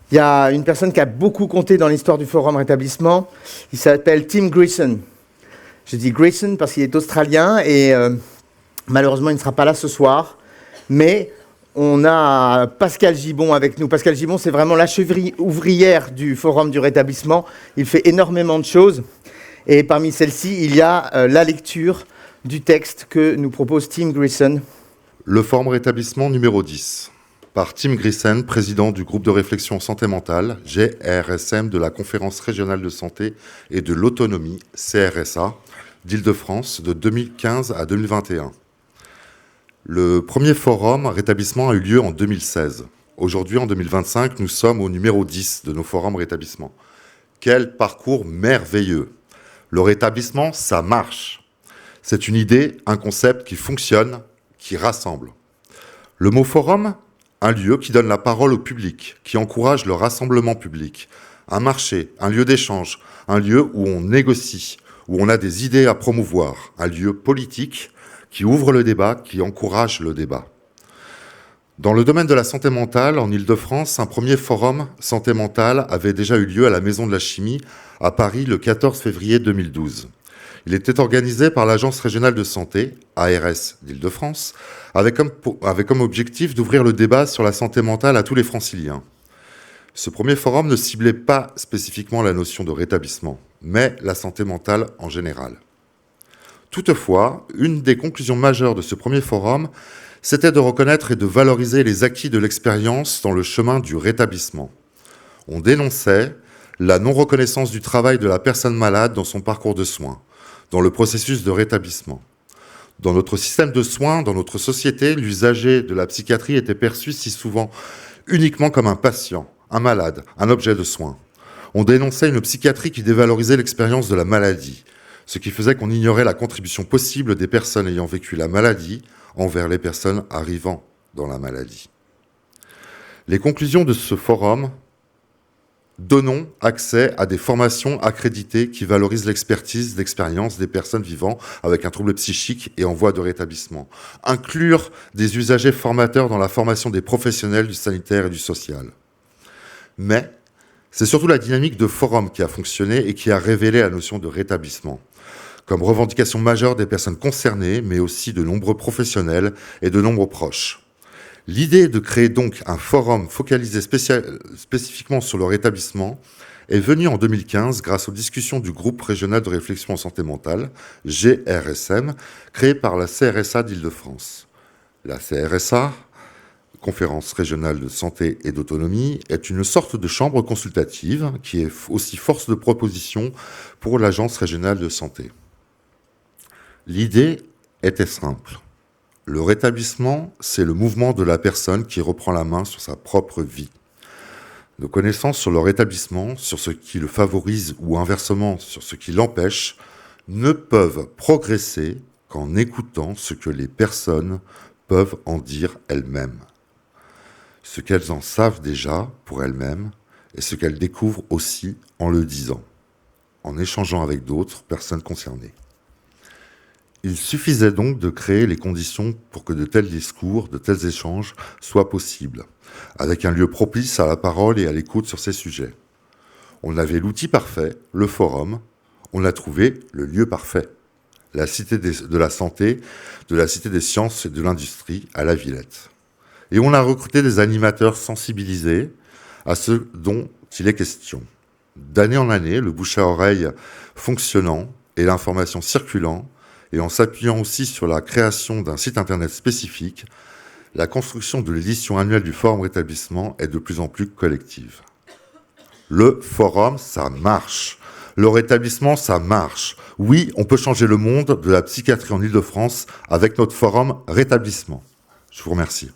Il y a une personne qui a beaucoup compté dans l'histoire du Forum Rétablissement. Il s'appelle Tim Grayson. Je dis Grayson parce qu'il est australien et malheureusement, il ne sera pas là ce soir. Mais on a Pascal Gibon avec nous. Pascal Gibon, c'est vraiment la cheville ouvrière du Forum du Rétablissement. Il fait énormément de choses. Et parmi celles-ci, il y a la lecture du texte que nous propose Tim Grayson. Le Forum Rétablissement numéro 10. Par Tim Grayson, président du groupe de réflexion santé mentale, GRSM, de la Conférence régionale de santé et de l'autonomie, CRSA, d'Île-de-France, de 2015 à 2021. Le premier forum rétablissement a eu lieu en 2016. Aujourd'hui, en 2025, nous sommes au numéro 10 de nos forums rétablissement. Quel parcours merveilleux! Le rétablissement, ça marche. C'est une idée, un concept qui fonctionne, qui rassemble. Le mot forum, un lieu qui donne la parole au public, qui encourage le rassemblement public. Un marché, un lieu d'échange, un lieu où on négocie, où on a des idées à promouvoir. Un lieu politique qui ouvre le débat, qui encourage le débat. Dans le domaine de la santé mentale, en Île-de-France, un premier forum santé mentale avait déjà eu lieu à la Maison de la Chimie, à Paris, le 14 février 2012. Il était organisé par l'Agence régionale de santé, ARS d'Île-de-France, avec comme objectif d'ouvrir le débat sur la santé mentale à tous les franciliens. Ce premier forum ne ciblait pas spécifiquement la notion de rétablissement, mais la santé mentale en général. Toutefois, une des conclusions majeures de ce premier forum, c'était de reconnaître et de valoriser les acquis de l'expérience dans le chemin du rétablissement. On dénonçait la non-reconnaissance du travail de la personne malade dans son parcours de soins, dans le processus de rétablissement. Dans notre système de soins, dans notre société, l'usager de la psychiatrie était perçu si souvent uniquement comme un patient, un malade, un objet de soin. On dénonçait une psychiatrie qui dévalorisait l'expérience de la maladie, ce qui faisait qu'on ignorait la contribution possible des personnes ayant vécu la maladie envers les personnes arrivant dans la maladie. Les conclusions de ce forum: donnons accès à des formations accréditées qui valorisent l'expertise, l'expérience des personnes vivant avec un trouble psychique et en voie de rétablissement. Inclure des usagers formateurs dans la formation des professionnels du sanitaire et du social. Mais c'est surtout la dynamique de forum qui a fonctionné et qui a révélé la notion de rétablissement, comme revendication majeure des personnes concernées, mais aussi de nombreux professionnels et de nombreux proches. L'idée de créer donc un forum focalisé spécifiquement sur le rétablissement est venue en 2015 grâce aux discussions du groupe régional de réflexion en santé mentale, GRSM, créé par la CRSA d'Île-de-France. La CRSA, Conférence régionale de santé et d'autonomie, est une sorte de chambre consultative qui est aussi force de proposition pour l'Agence régionale de santé. L'idée était simple. Le rétablissement, c'est le mouvement de la personne qui reprend la main sur sa propre vie. Nos connaissances sur le rétablissement, sur ce qui le favorise ou inversement sur ce qui l'empêche, ne peuvent progresser qu'en écoutant ce que les personnes peuvent en dire elles-mêmes. Ce qu'elles en savent déjà pour elles-mêmes et ce qu'elles découvrent aussi en le disant, en échangeant avec d'autres personnes concernées. Il suffisait donc de créer les conditions pour que de tels discours, de tels échanges soient possibles, avec un lieu propice à la parole et à l'écoute sur ces sujets. On avait l'outil parfait, le forum, on a trouvé le lieu parfait, la cité de la santé, de la cité des sciences et de l'industrie à la Villette. Et on a recruté des animateurs sensibilisés à ce dont il est question. D'année en année, le bouche à oreille fonctionnant et l'information circulant, et en s'appuyant aussi sur la création d'un site internet spécifique, la construction de l'édition annuelle du Forum Rétablissement est de plus en plus collective. Le forum, ça marche. Le rétablissement, ça marche. Oui, on peut changer le monde de la psychiatrie en Île-de-France avec notre Forum Rétablissement. Je vous remercie.